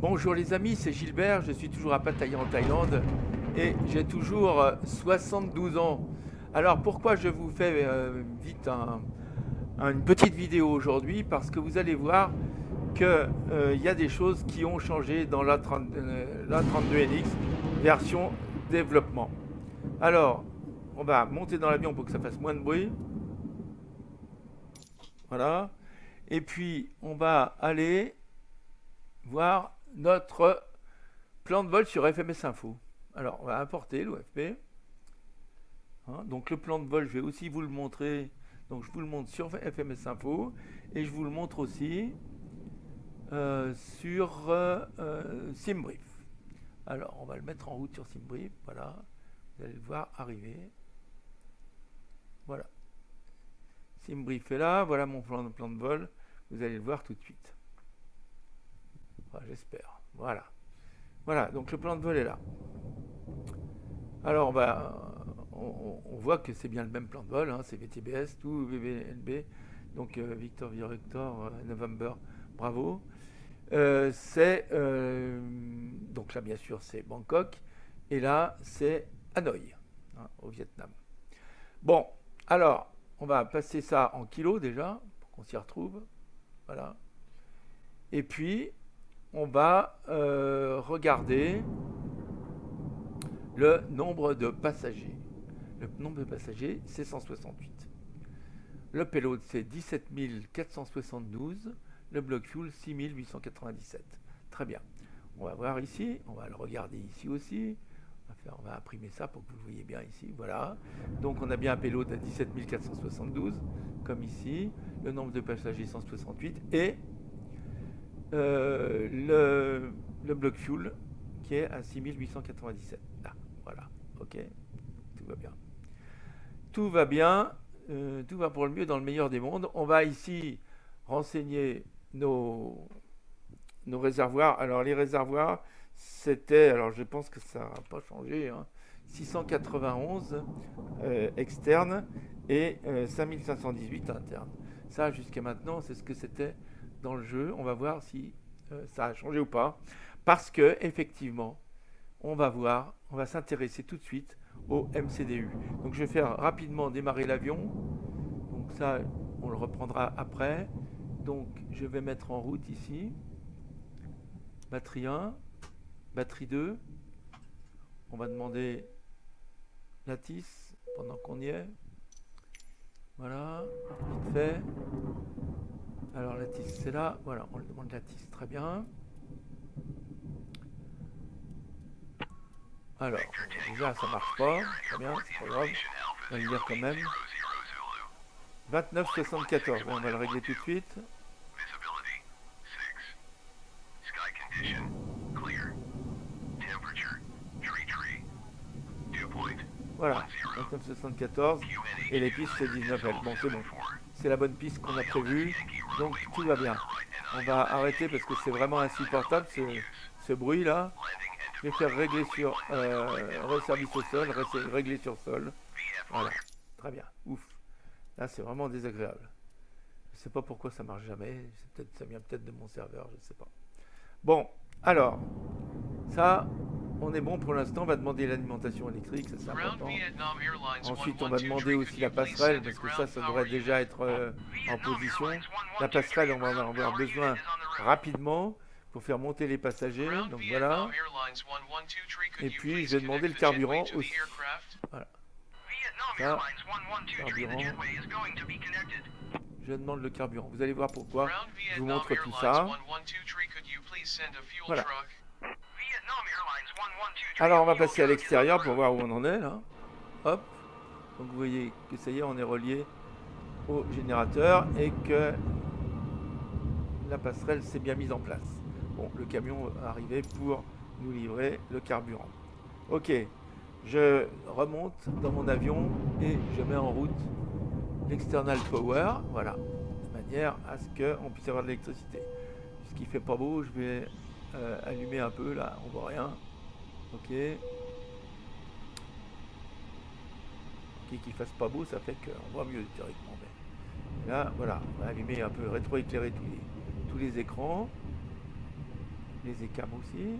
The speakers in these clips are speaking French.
Bonjour les amis, c'est Gilbert, je suis toujours à Pattaya en Thaïlande et j'ai toujours 72 ans. Alors pourquoi je vous fais vite une petite vidéo aujourd'hui? Parce que vous allez voir qu'il y a des choses qui ont changé dans l'A32NX version développement. Alors, on va monter dans l'avion pour que ça fasse moins de bruit. Voilà. Et puis, on va aller voir notre plan de vol sur FMS Info. Alors, on va importer l'OFP. Donc, le plan de vol, je vais aussi vous le montrer. Donc, je vous le montre sur FMS Info. Et je vous le montre aussi sur SimBrief. Alors, on va le mettre en route sur SimBrief. Voilà. Vous allez le voir arriver. Voilà. SimBrief est là. Voilà mon plan de vol. Vous allez le voir tout de suite. Enfin, j'espère. Voilà. Voilà, donc le plan de vol est là. Alors, on voit que c'est bien le même plan de vol, hein, c'est VTBS, tout VVLB, donc Victor Victor November, bravo. Donc là, bien sûr, c'est Bangkok, et là, c'est Hanoï, hein, au Vietnam. Bon, alors, on va passer ça en kilos déjà, pour qu'on s'y retrouve. Voilà. Et puis, on va regarder le nombre de passagers. Le nombre de passagers, c'est 168. Le payload, c'est 17 472. Le bloc fuel, 6 897. Très bien. On va voir ici. On va le regarder ici aussi. On va imprimer ça pour que vous le voyez bien ici. Voilà. Donc, on a bien un payload à 17 472, comme ici. Le nombre de passagers, 168. Et le bloc fuel qui est à 6897. Là, voilà, ok, tout va bien. Tout va bien, tout va pour le mieux dans le meilleur des mondes. On va ici renseigner nos réservoirs. Alors les réservoirs, c'était, alors je pense que ça n'a pas changé, hein, 691 externes et 5518 internes. Ça, jusqu'à maintenant, c'est ce que c'était dans le jeu. On va voir si ça a changé ou pas. Parce que, effectivement, on va s'intéresser tout de suite au MCDU. Donc je vais faire rapidement démarrer l'avion. Donc ça, on le reprendra après. Donc je vais mettre en route ici. Batterie 1, batterie 2. On va demander Lattice pendant qu'on y est. Voilà, vite fait. Alors Lattice c'est là, voilà, on le demande Lattice, très bien. Alors, déjà ça marche pas, très bien, c'est pas grave, on va le dire quand même. 29,74, on va le régler tout de suite. Voilà, 29,74 et les pistes c'est 19L. Bon, c'est bon, c'est la bonne piste qu'on a prévue, donc tout va bien. On va arrêter parce que c'est vraiment insupportable ce bruit là. Je vais faire régler sur service au sol, régler sur sol. Voilà, très bien, ouf. Là c'est vraiment désagréable. Je ne sais pas pourquoi ça marche jamais, ça vient peut-être de mon serveur, je ne sais pas. Bon, alors, ça, on est bon pour l'instant, on va demander l'alimentation électrique, ça c'est important. Ensuite, on va demander aussi la passerelle, parce que ça devrait déjà être en position. La passerelle, on va en avoir besoin rapidement pour faire monter les passagers, donc voilà. Et puis, je vais demander le carburant aussi. Voilà. Ça, carburant. Je demande le carburant. Vous allez voir pourquoi. Je vous montre tout ça. Voilà. Alors on va passer à l'extérieur pour voir où on en est là. Hop. Donc vous voyez que ça y est, on est relié au générateur et que la passerelle s'est bien mise en place. Bon, le camion est arrivé pour nous livrer le carburant. Ok, je remonte dans mon avion et je mets en route l'external power, voilà, de manière à ce qu'on puisse avoir de l'électricité. Puisqu'il fait pas beau, je vais allumer un peu là, on voit rien. Ok. Qu'il fasse pas beau, ça fait qu'on voit mieux théoriquement. Mais là, voilà, on va allumer un peu, rétroéclairer tous les écrans. les ECAM aussi.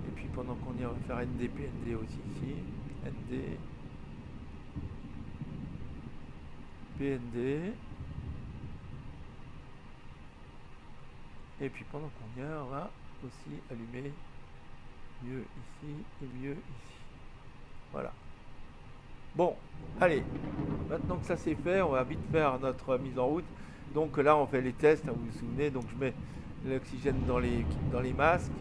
Et puis pendant qu'on y va faire ND, PND aussi ici. ND, PND. Et puis pendant qu'on y est, on va aussi allumer mieux ici et mieux ici. Voilà. Bon, allez, maintenant que ça c'est fait, on va vite faire notre mise en route. Donc là, on fait les tests, hein, vous vous souvenez. Donc je mets l'oxygène dans les masques.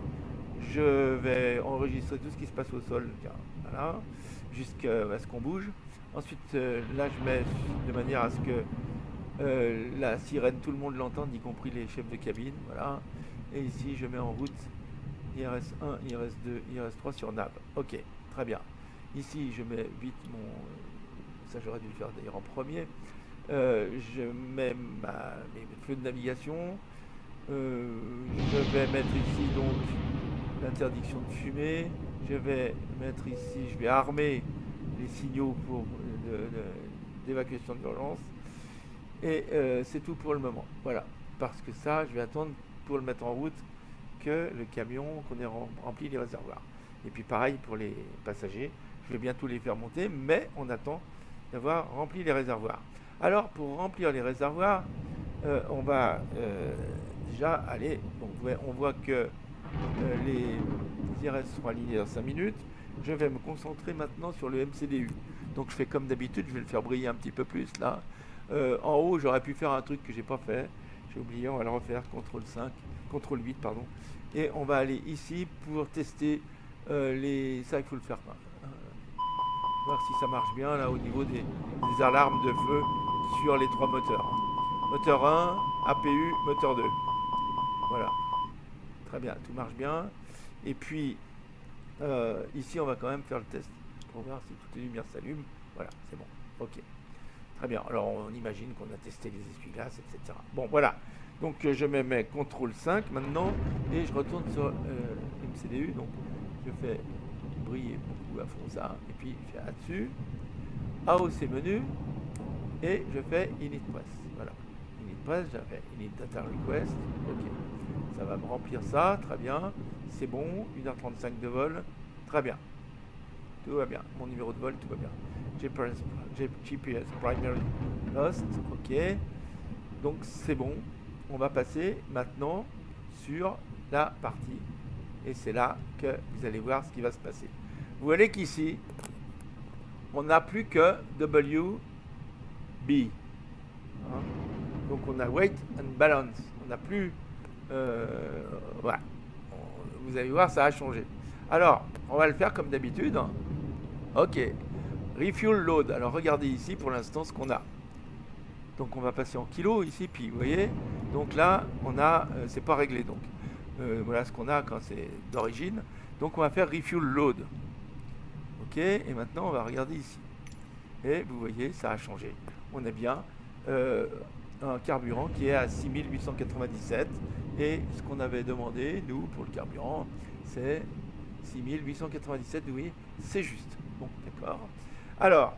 Je vais enregistrer tout ce qui se passe au sol, voilà, jusqu'à ce qu'on bouge. Ensuite, là, je mets de manière à ce que la sirène, tout le monde l'entende, y compris les chefs de cabine, voilà. Et ici, je mets en route IRS1, IRS2, IRS3 sur nav. Ok, très bien. Ici, je mets vite mon... ça, j'aurais dû le faire d'ailleurs en premier. Je mets mes feux de navigation. Je vais mettre ici, donc, l'interdiction de fumer. Je vais mettre ici, je vais armer les signaux pour d'évacuation d'urgence. Et c'est tout pour le moment. Voilà. Parce que ça, je vais attendre pour le mettre en route que le camion, qu'on ait rempli les réservoirs. Et puis pareil pour les passagers. Je vais bientôt les faire monter, mais on attend d'avoir rempli les réservoirs. Alors, pour remplir les réservoirs, on va déjà aller... Donc, on voit que les IRS seront alignés dans 5 minutes. Je vais me concentrer maintenant sur le MCDU. Donc, je fais comme d'habitude, je vais le faire briller un petit peu plus, là. En haut, j'aurais pu faire un truc que j'ai pas fait. J'ai oublié, on va le refaire, CTRL 8, pardon. Et on va aller ici pour tester les... Ça, il faut le faire. Voir si ça marche bien, là, au niveau des alarmes de feu sur les 3 moteurs. Moteur 1, APU, moteur 2. Voilà. Très bien, tout marche bien. Et puis, ici, on va quand même faire le test pour voir si toutes les lumières s'allument. Voilà, c'est bon. Ok. Très bien. Alors, on imagine qu'on a testé les essuie-glaces, etc. Bon, voilà. Donc, je mets mes CTRL 5 maintenant et je retourne sur MCDU. Donc, je fais briller beaucoup à fond ça. Et puis, je fais là-dessus. AOC menu. Et je fais Init Press. Voilà. Init Press, j'ai fait Init Data Request. Ok. Ça va me remplir ça. Très bien. C'est bon. 1h35 de vol. Très bien. Tout va bien. Mon numéro de vol, tout va bien. GPS Primary Lost. Ok. Donc, c'est bon. On va passer maintenant sur la partie. Et c'est là que vous allez voir ce qui va se passer. Vous voyez qu'ici, on n'a plus que WB. Hein? Donc, on a Weight and Balance. On n'a plus... voilà. Vous allez voir, ça a changé. Alors, on va le faire comme d'habitude. Ok. Refuel load. Alors, regardez ici pour l'instant ce qu'on a. Donc, on va passer en kilos ici. Puis, vous voyez, donc là, on a... c'est pas réglé. Donc, voilà ce qu'on a quand c'est d'origine. Donc, on va faire refuel load. Ok. Et maintenant, on va regarder ici. Et vous voyez, ça a changé. On a bien un carburant qui est à 6897. Et ce qu'on avait demandé, nous, pour le carburant, c'est 6897. Oui, c'est juste. Bon, d'accord. Alors,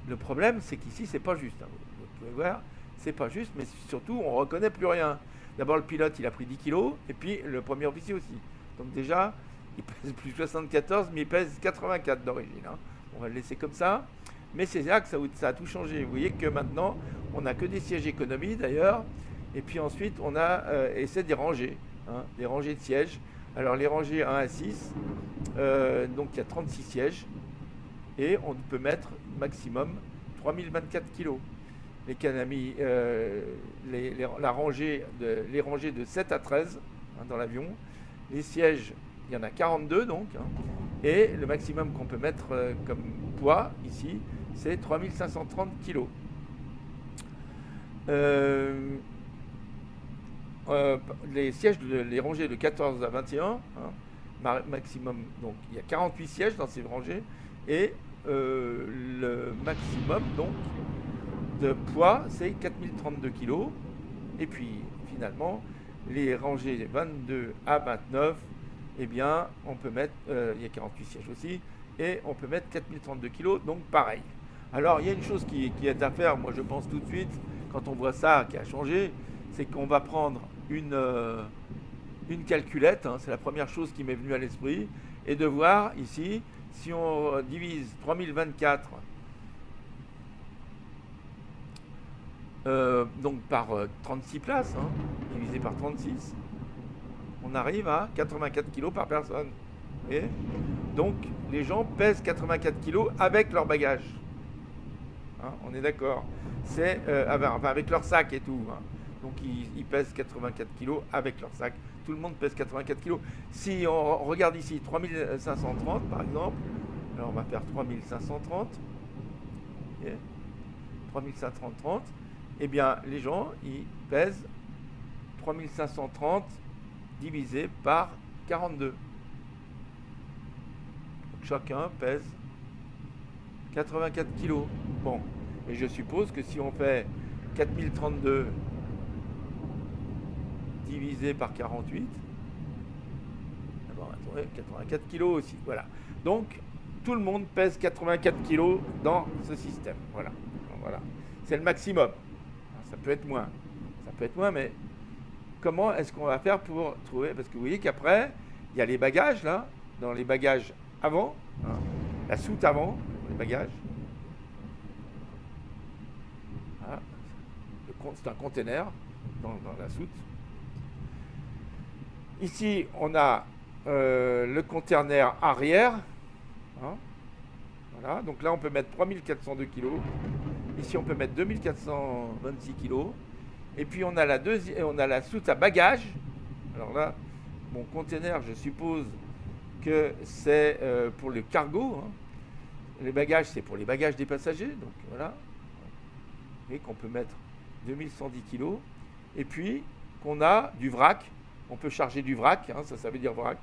le problème, c'est qu'ici, c'est pas juste. Hein. Vous pouvez voir, c'est pas juste, mais surtout, on reconnaît plus rien. D'abord, le pilote, il a pris 10 kilos, et puis le premier officier aussi. Donc déjà, il pèse plus 74, mais il pèse 84 d'origine. Hein. On va le laisser comme ça. Mais c'est là que ça a tout changé. Vous voyez que maintenant, on n'a que des sièges économie, d'ailleurs. Et puis ensuite, on a, et c'est des rangées, hein, des rangées de sièges. Alors, les rangées 1 à 6, donc il y a 36 sièges. Et on peut mettre maximum 3024 kg. Les canamis, les rangées de 7 à 13 hein, dans l'avion. Les sièges, il y en a 42 donc. Hein, et le maximum qu'on peut mettre comme poids ici, c'est 3530 kg. Les sièges, les rangées de 14 à 21, hein, maximum, donc il y a 48 sièges dans ces rangées. Et le maximum donc de poids c'est 4032 kg. Et puis finalement les rangées 22 à 29, eh bien on peut mettre, il y a 48 sièges aussi, et on peut mettre 4032 kg, donc pareil. Alors il y a une chose qui est à faire, moi je pense tout de suite, quand on voit ça qui a changé, c'est qu'on va prendre une calculette, hein, c'est la première chose qui m'est venue à l'esprit, et de voir ici, si on divise 3024 donc par 36 places, hein, divisé par 36, on arrive à 84 kilos par personne. Et donc les gens pèsent 84 kilos avec leur bagage. Hein, on est d'accord. C'est avec leur sac et tout. Hein. Donc ils pèsent 84 kilos avec leur sac. Tout le monde pèse 84 kilos. Si on regarde ici 3530 par exemple, alors on va faire 3530. Okay. 3530. Eh bien les gens ils pèsent 3530 divisé par 42. Donc chacun pèse 84 kilos. Bon, et je suppose que si on fait 4032 divisé par 48, bon, attendez, 84 kilos aussi. Voilà. Donc, tout le monde pèse 84 kilos dans ce système. Voilà. Voilà. C'est le maximum. Ça peut être moins. Ça peut être moins, mais comment est-ce qu'on va faire pour trouver? Parce que vous voyez qu'après, il y a les bagages, là, dans les bagages avant, hein, la soute avant, les bagages. Voilà. C'est un container dans la soute. Ici, on a le conteneur arrière. Hein, voilà. Donc là, on peut mettre 3402 kg. Ici, on peut mettre 2426 kg. Et puis, on a la soute à bagages. Alors là, mon conteneur, je suppose que c'est pour le cargo. Hein. Les bagages, c'est pour les bagages des passagers. Donc voilà. Et qu'on peut mettre 2110 kg. Et puis, qu'on a du vrac. On peut charger du vrac, hein, ça veut dire vrac,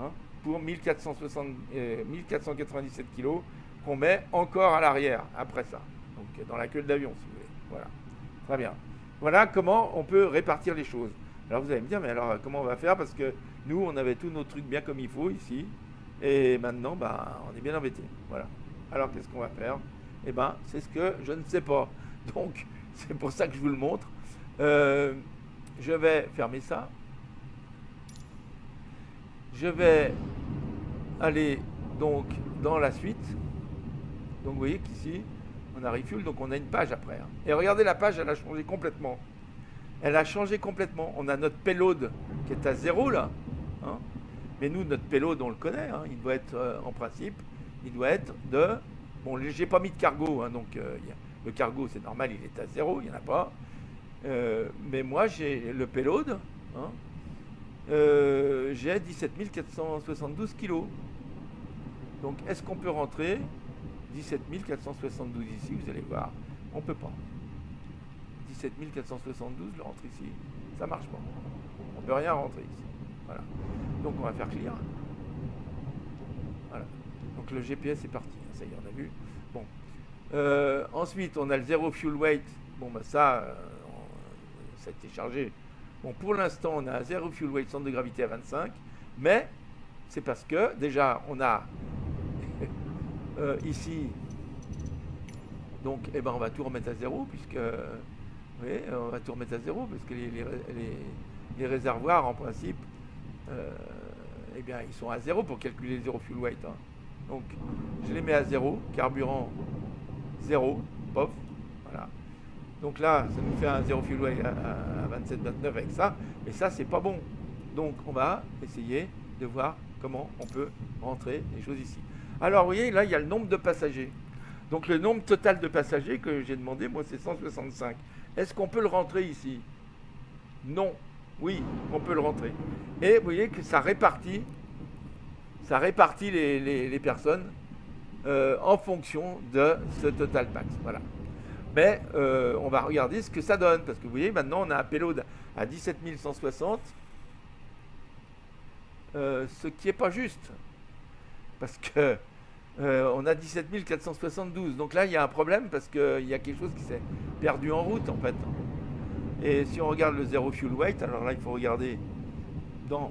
hein, pour 1497 kg qu'on met encore à l'arrière après ça. Donc dans la queue de l'avion, si vous voulez. Voilà. Très bien. Voilà comment on peut répartir les choses. Alors vous allez me dire, mais alors comment on va faire? Parce que nous, on avait tous nos trucs bien comme il faut ici. Et maintenant, on est bien embêtés. Voilà. Alors qu'est-ce qu'on va faire? Eh bien, c'est ce que je ne sais pas. Donc, c'est pour ça que je vous le montre. Je vais fermer ça. Je vais aller donc dans la suite. Donc vous voyez qu'ici, on a refuel, donc on a une page après. Hein. Et regardez, la page, elle a changé complètement. Elle a changé complètement. On a notre payload qui est à 0 là. Hein. Mais nous, notre payload, on le connaît. Hein. Il doit être, en principe, il doit être de... Bon, j'ai pas mis de cargo, hein, donc le cargo, c'est normal, il est à 0, il n'y en a pas. Mais moi, j'ai le payload. Hein. J'ai 17 472 kilos. Donc, est-ce qu'on peut rentrer 17 472 ici? Vous allez voir, on peut pas. 17 472, le rentre ici, ça marche pas. On peut rien rentrer ici. Voilà. Donc, on va faire clear. Voilà. Donc, le GPS est parti. Ça y est, on a vu. Bon. Ensuite, on a le zero fuel weight. Bon, ça a été chargé. Bon, pour l'instant, on a un zero fuel weight, centre de gravité à 25, mais c'est parce que, déjà, on a ici, donc, on va tout remettre à zéro, puisque, vous voyez, on va tout remettre à zéro, parce que les réservoirs, en principe, ils sont à zéro pour calculer le zero fuel weight. Hein. Donc, je les mets à zéro, carburant 0, pof, voilà. Donc là, ça nous fait un zero fuel weight à 27-29 avec ça. Mais ça, c'est pas bon. Donc, on va essayer de voir comment on peut rentrer les choses ici. Alors, vous voyez, là, il y a le nombre de passagers. Donc, le nombre total de passagers que j'ai demandé, moi, c'est 165. Est-ce qu'on peut le rentrer ici? Non. Oui, on peut le rentrer. Et vous voyez que ça répartit les personnes en fonction de ce total max. Voilà. Mais on va regarder ce que ça donne. Parce que vous voyez, maintenant, on a un payload à 17 160. Ce qui n'est pas juste. Parce que on a 17 472. Donc là, il y a un problème parce qu'il y a quelque chose qui s'est perdu en route, en fait. Et si on regarde le zero fuel weight, alors là, il faut regarder dans...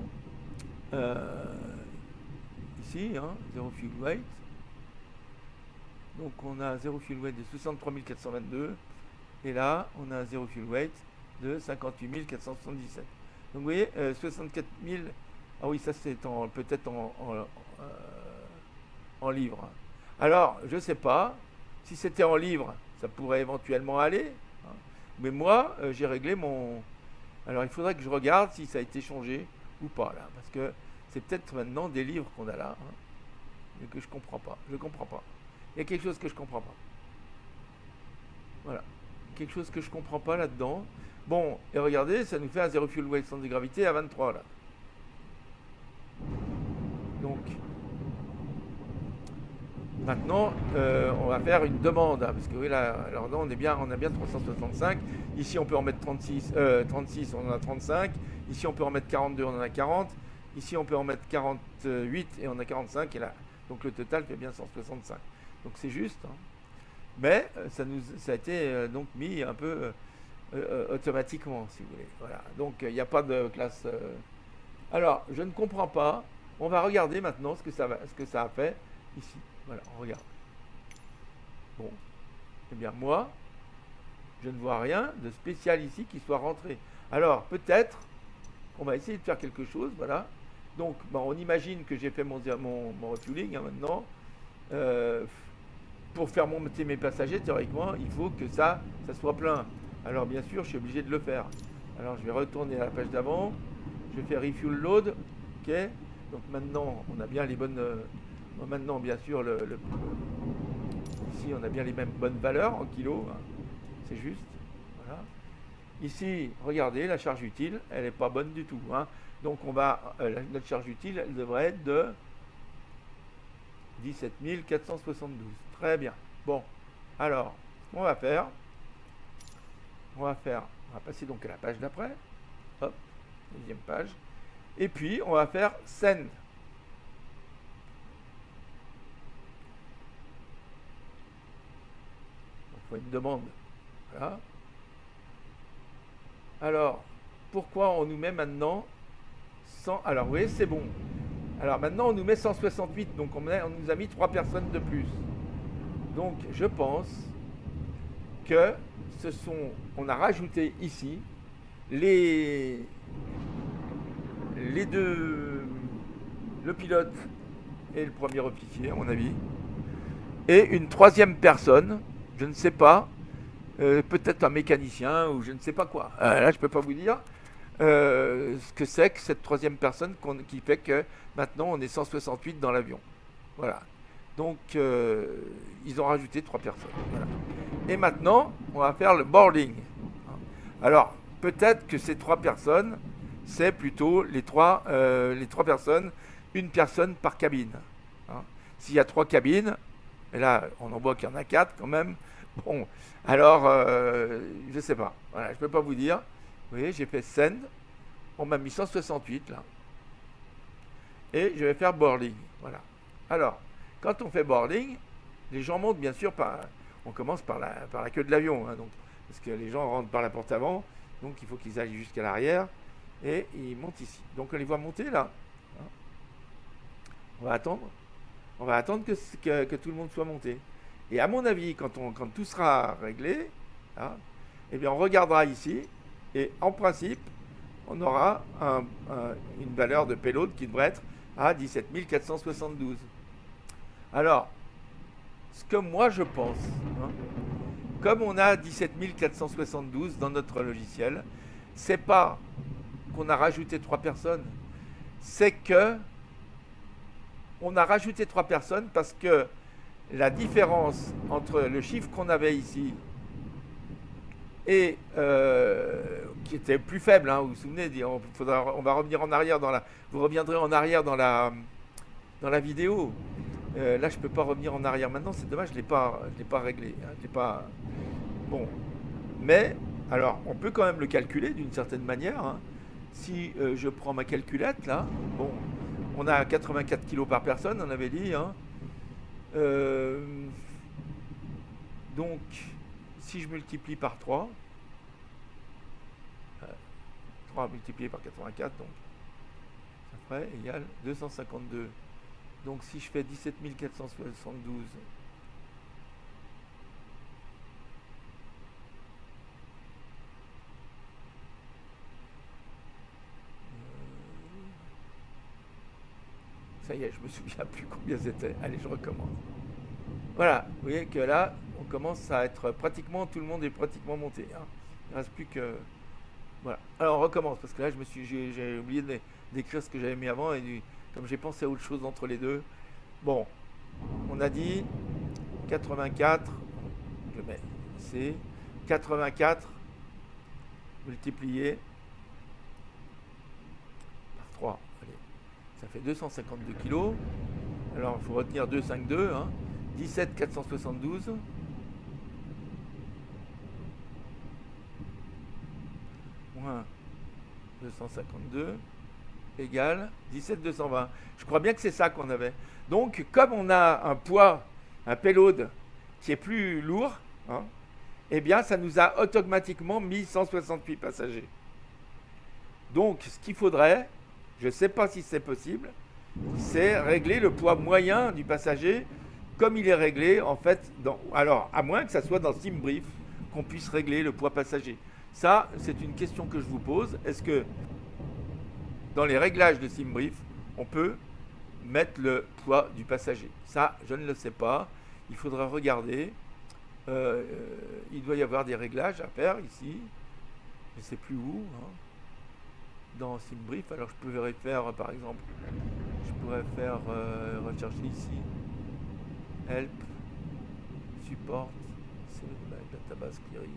ici, hein, zero fuel weight. Donc on a zero fuel weight de 63 422. Et là, on a un zero fuel weight de 58 477. Donc vous voyez, 64 000. Ah oui, ça c'est peut-être en livres. Alors, je ne sais pas. Si c'était en livres, ça pourrait éventuellement aller. Hein. Mais moi, j'ai réglé mon... Alors, il faudrait que je regarde si ça a été changé ou pas, là. Parce que c'est peut-être maintenant des livres qu'on a là, hein, et que je ne comprends pas. Je ne comprends pas. Il y a quelque chose que je ne comprends pas. Voilà. Quelque chose que je ne comprends pas là-dedans. Bon, et regardez, ça nous fait un zero fuel weight centre de gravité à 23, là. Donc, maintenant, on va faire une demande, hein, parce que oui, là, alors là, on a bien 365. Ici, on peut en mettre 36, 36, on en a 35. Ici, on peut en mettre 42, on en a 40. Ici, on peut en mettre 48 et on a 45. Et là, donc le total fait bien 165. Donc c'est juste. Hein. Mais ça a été donc mis un peu automatiquement, si vous voulez. Voilà. Donc il n'y a pas de classe. Alors, je ne comprends pas. On va regarder maintenant ce que ça a fait ici. Voilà, on regarde. Bon, eh bien moi, je ne vois rien de spécial ici qui soit rentré. Alors, peut-être qu'on va essayer de faire quelque chose, voilà. Donc, on imagine que j'ai fait mon refueling hein, maintenant. Pour faire monter mes passagers, théoriquement, il faut que ça soit plein. Alors, bien sûr, je suis obligé de le faire. Alors, je vais retourner à la page d'avant. Je fais refuel load. OK. Donc, maintenant, on a bien les bonnes... maintenant, bien sûr, ici, on a bien les mêmes bonnes valeurs en kilos. Hein. C'est juste. Voilà. Ici, regardez, la charge utile, elle n'est pas bonne du tout. Hein. Donc, notre charge utile, elle devrait être de 17 472. Très bien. Bon, alors, on va passer donc à la page d'après. Hop, deuxième page. Et puis, on va faire send. Il faut une demande. Voilà. Alors, pourquoi on nous met maintenant 100? Alors, vous voyez, c'est bon. Alors, maintenant, on nous met 168. Donc, on nous a mis 3 personnes de plus. Donc, je pense que on a rajouté ici les deux, le pilote et le premier officier, à mon avis, et une troisième personne, je ne sais pas, peut-être un mécanicien ou je ne sais pas quoi. Là, je ne peux pas vous dire ce que c'est que cette troisième personne qui fait que maintenant on est 168 dans l'avion. Voilà. Donc, ils ont rajouté 3 personnes. Voilà. Et maintenant, on va faire le boarding. Alors, peut-être que ces 3 personnes, c'est plutôt les trois personnes, une personne par cabine. Hein. S'il y a 3 cabines, et là, on en voit qu'il y en a 4 quand même. Bon, alors, je ne sais pas. Voilà, je ne peux pas vous dire. Vous voyez, j'ai fait send. On m'a mis 168 là. Et je vais faire boarding. Voilà. Alors, quand on fait boarding, les gens montent bien sûr on commence par la queue de l'avion. Hein, donc, parce que les gens rentrent par la porte avant. Donc, il faut qu'ils aillent jusqu'à l'arrière. Et ils montent ici. Donc, on les voit monter là. Hein. On va attendre. On va attendre que tout le monde soit monté. Et à mon avis, quand tout sera réglé, hein, eh bien, on regardera ici. Et en principe, on aura une valeur de payload qui devrait être à 17 472. Alors, ce que moi je pense, hein, comme on a 17 472 dans notre logiciel, c'est pas qu'on a rajouté 3 personnes, c'est que on a rajouté 3 personnes parce que la différence entre le chiffre qu'on avait ici et qui était plus faible, hein, vous vous souvenez, on va revenir en arrière vous reviendrez en arrière dans la vidéo. Là, je peux pas revenir en arrière maintenant, c'est dommage, je l'ai pas réglé, hein, je l'ai pas. Bon, mais alors, on peut quand même le calculer d'une certaine manière. Hein. Si je prends ma calculette là, bon, on a 84 kg par personne, on avait dit. Hein. Donc, si je multiplie par 3, 3 multiplié par 84, donc ça ferait égal 252. Donc si je fais 17 472 Ça y est, je me souviens plus combien c'était. Allez, je recommence. Voilà, vous voyez que là, on commence à être pratiquement, tout le monde est pratiquement monté, hein. Il ne reste plus que... Voilà. Alors on recommence, parce que là, j'ai oublié d'écrire ce que j'avais mis avant, et comme j'ai pensé à autre chose entre les deux. Bon, on a dit 84, je mets C, 84 multiplié par 3, allez, ça fait 252 kilos. Alors il faut retenir 252, hein. 17 472 moins 252 égale 17 220. Je crois bien que c'est ça qu'on avait. Donc, comme on a un poids, un payload qui est plus lourd, hein, eh bien, ça nous a automatiquement mis 168 passagers. Donc, ce qu'il faudrait, je ne sais pas si c'est possible, c'est régler le poids moyen du passager comme il est réglé, en fait, alors, à moins que ça soit dans SimBrief, qu'on puisse régler le poids passager. Ça, c'est une question que je vous pose. Est-ce que dans les réglages de SimBrief, on peut mettre le poids du passager? Ça, je ne le sais pas. Il faudra regarder. Il doit y avoir des réglages à faire ici. Je ne sais plus où. Hein. Dans SimBrief, alors je pourrais faire, par exemple, rechercher ici. Help, Support, Database Query.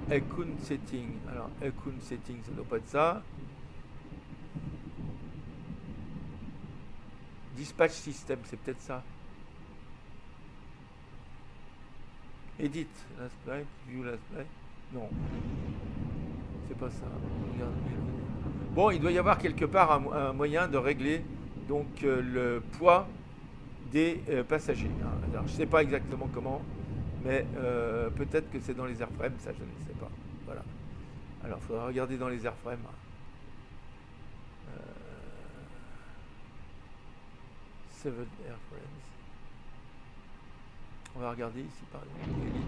Ecun Setting. Alors, Ecun Setting, ça ne doit pas être ça. Dispatch System, c'est peut-être ça. Edit, last flight, view last flight. Non. C'est pas ça. Regarde. Bon, il doit y avoir quelque part un moyen de régler donc le poids des passagers. Hein. Alors, je ne sais pas exactement comment, mais peut-être que c'est dans les airframes, ça je ne sais pas. Voilà. Alors, il faudra regarder dans les airframes. Seven airframes. On va regarder ici par exemple. Edit.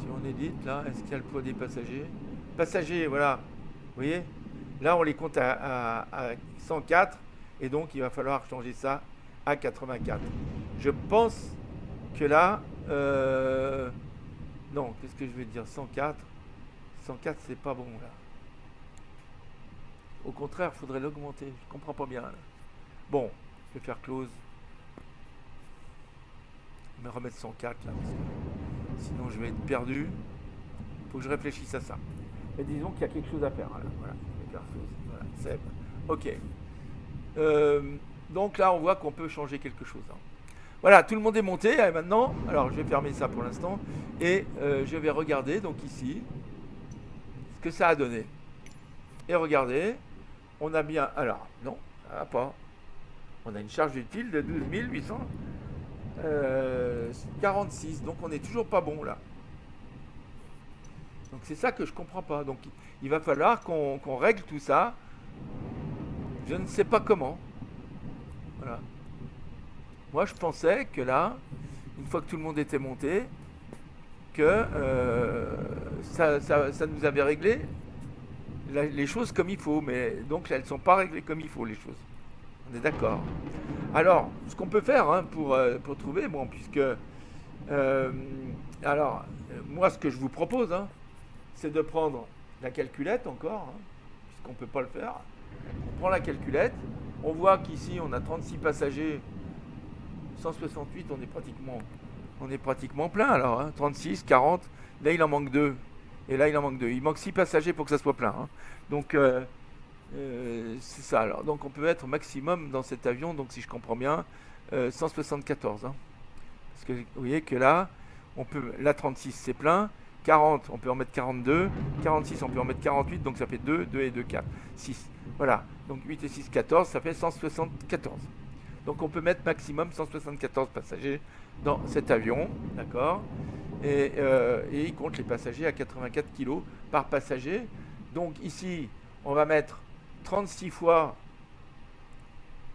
Si on édite, là, est-ce qu'il y a le poids des passagers? Passagers, voilà. Vous voyez? Là, on les compte à 104, et donc il va falloir changer ça à 84. Je pense que là, non, qu'est-ce que je vais dire? 104, c'est pas bon là. Au contraire, il faudrait l'augmenter. Je comprends pas bien là. Bon, je vais faire close. Je vais me remettre 104 là, parce que sinon je vais être perdu. Il faut que je réfléchisse à ça. Mais disons qu'il y a quelque chose à faire. Voilà, je vais faire close. Voilà, save. Ok. Donc là, on voit qu'on peut changer quelque chose. Hein. Voilà, tout le monde est monté. Et maintenant, alors je vais fermer ça pour l'instant. Et je vais regarder, donc ici, ce que ça a donné. Et regardez, on a bien... Alors, non, ça va pas. On a une charge utile de 12 846. Donc on n'est toujours pas bon là. Donc c'est ça que je comprends pas. Donc il va falloir qu'on règle tout ça. Je ne sais pas comment. Voilà. Moi, je pensais que là, une fois que tout le monde était monté, que ça nous avait réglé les choses comme il faut. Mais donc, elles ne sont pas réglées comme il faut, les choses. On est d'accord. Alors, ce qu'on peut faire hein, pour trouver, bon, puisque... moi, ce que je vous propose, hein, c'est de prendre la calculette encore, hein, puisqu'on ne peut pas le faire. On prend la calculette. On voit qu'ici, on a 36 passagers, 168, on est pratiquement plein alors. Hein, 36, 40, là il en manque 2. Et là il en manque 2. Il manque 6 passagers pour que ça soit plein. Hein. Donc c'est ça alors. Donc on peut être maximum dans cet avion, donc si je comprends bien, 174. Hein. Parce que vous voyez que là, là 36 c'est plein. 40, on peut en mettre 42. 46, on peut en mettre 48. Donc ça fait 2, 2 et 2, 4. 6. Voilà. Donc 8 et 6, 14. Ça fait 174. Donc on peut mettre maximum 174 passagers dans cet avion. D'accord. Et il compte les passagers à 84 kg par passager. Donc ici, on va mettre 36 fois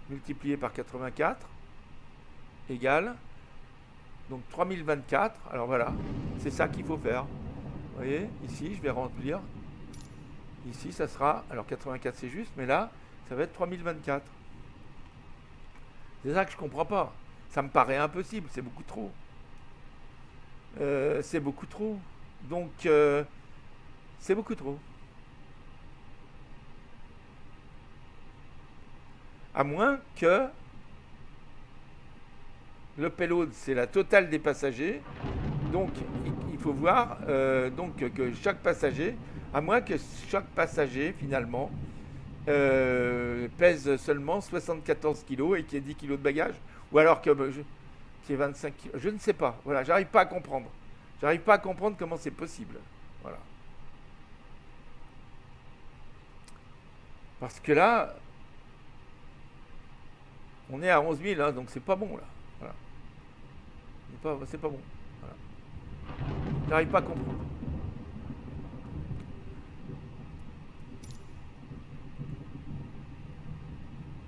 multiplié par 84 égale donc 3024. Alors voilà, c'est ça qu'il faut faire. Vous voyez, ici, je vais remplir. Ici, ça sera, alors 84 c'est juste, mais là, Ça va être 3024. C'est ça que je comprends pas. Ça me paraît impossible, c'est beaucoup trop. C'est beaucoup trop. Donc, c'est beaucoup trop. À moins que le payload, c'est la totale des passagers. Donc, il faut voir donc, que chaque passager, à moins que chaque passager, finalement, pèse seulement 74 kg et qu'il y ait 10 kg de bagages. Ou alors que qu'il y ait 25 kg. Je ne sais pas. Voilà, j'arrive pas à comprendre. J'arrive pas à comprendre comment c'est possible. Voilà. Parce que là, on est à 11 000, hein, donc c'est pas bon là. Voilà. C'est pas bon. Voilà. J'arrive pas à comprendre.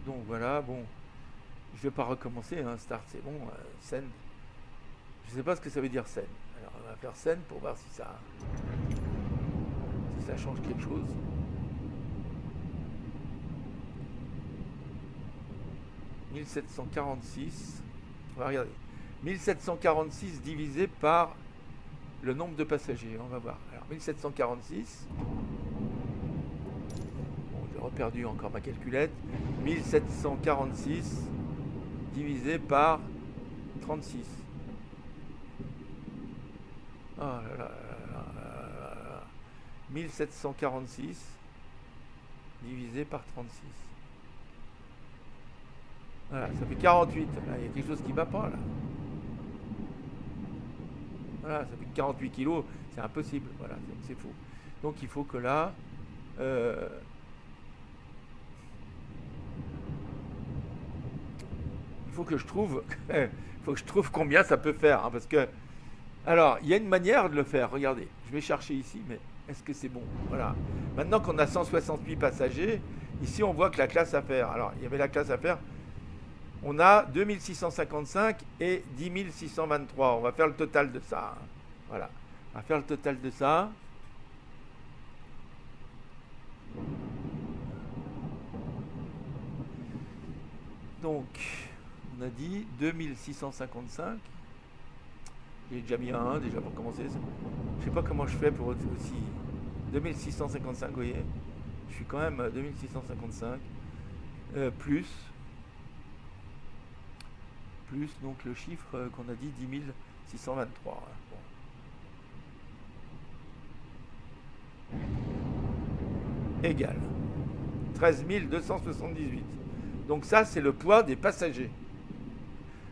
Donc voilà, bon. Je vais pas recommencer, hein, start c'est bon, send. Je sais pas ce que ça veut dire send. Alors on va faire send pour voir si ça change quelque chose. « 1746 ». On va regarder. 1746 divisé par le nombre de passagers. On va voir. Alors 1746. Bon, j'ai reperdu encore ma calculette. 1746 divisé par 36. Oh là là là là là là. 1746 divisé par 36. Voilà, ça fait 48. Là, il y a quelque chose qui ne va pas là. Voilà, ça fait 48 kilos, c'est impossible. Voilà, c'est faux. Donc il faut que là, il faut que je trouve, combien ça peut faire, hein, parce que, alors, il y a une manière de le faire. Regardez, je vais chercher ici, mais est-ce que c'est bon? Voilà. Maintenant qu'on a 168 passagers, ici on voit que la classe à faire. Alors, il y avait la classe à faire. On a 2655 et 10623. On va faire le total de ça. Hein. Voilà. On va faire le total de ça. Donc, on a dit 2655. J'ai déjà mis un 1 déjà pour commencer. Je sais pas comment je fais pour aussi. 2655, vous voyez. Je suis quand même à 2655. Plus donc le chiffre qu'on a dit 10623. Bon. Égal 13 278. Donc ça c'est le poids des passagers.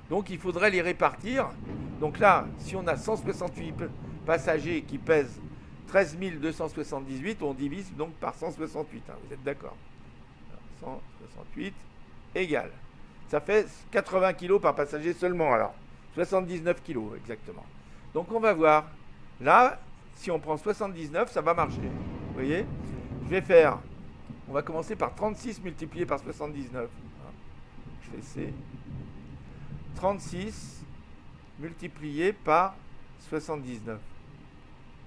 Donc il faudrait les répartir. Donc là, si on a 168 passagers qui pèsent 13 278, on divise donc par 168. Hein, vous êtes d'accord? 168 égale. Ça fait 80 kg par passager seulement, alors. 79 kg, exactement. Donc, on va voir. Là, si on prend 79, ça va marcher. Vous voyez? Je vais faire... On va commencer par 36 multiplié par 79. Je fais C. 36 multiplié par 79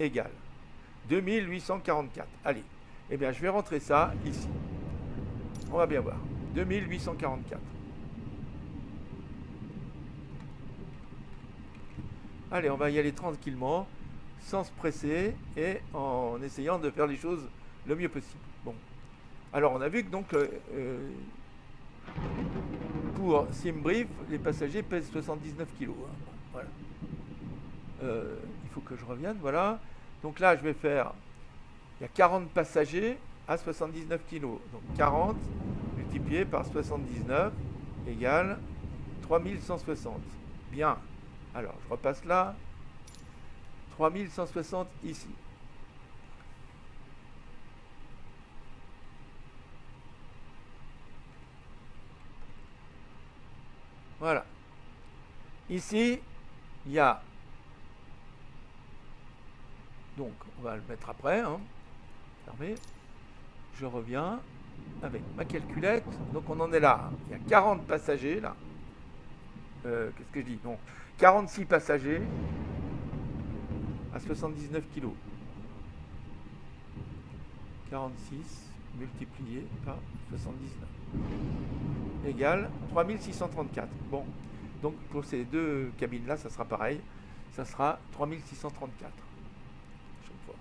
égale 2844. Allez. Eh bien, je vais rentrer ça ici. On va bien voir. 2844. Allez, on va y aller tranquillement, sans se presser et en essayant de faire les choses le mieux possible. Bon. Alors, on a vu que donc, pour SimBrief, les passagers pèsent 79 kg. Hein. Voilà. Il faut que je revienne, voilà. Donc là, je vais faire... Il y a 40 passagers à 79 kg. Donc 40 multiplié par 79 égale 3160. Bien. Alors, je repasse là. 3160 ici. Voilà. Ici, il y a... Donc, on va le mettre après. Hein. Fermé. Je reviens avec ma calculette. Donc, on en est là. Il y a 40 passagers, là. Qu'est-ce que je dis? Non. 46 passagers à 79 kg. 46 multiplié par 79 égale 3634. Bon, donc pour ces deux cabines-là, ça sera pareil. Ça sera 3634 chaque fois.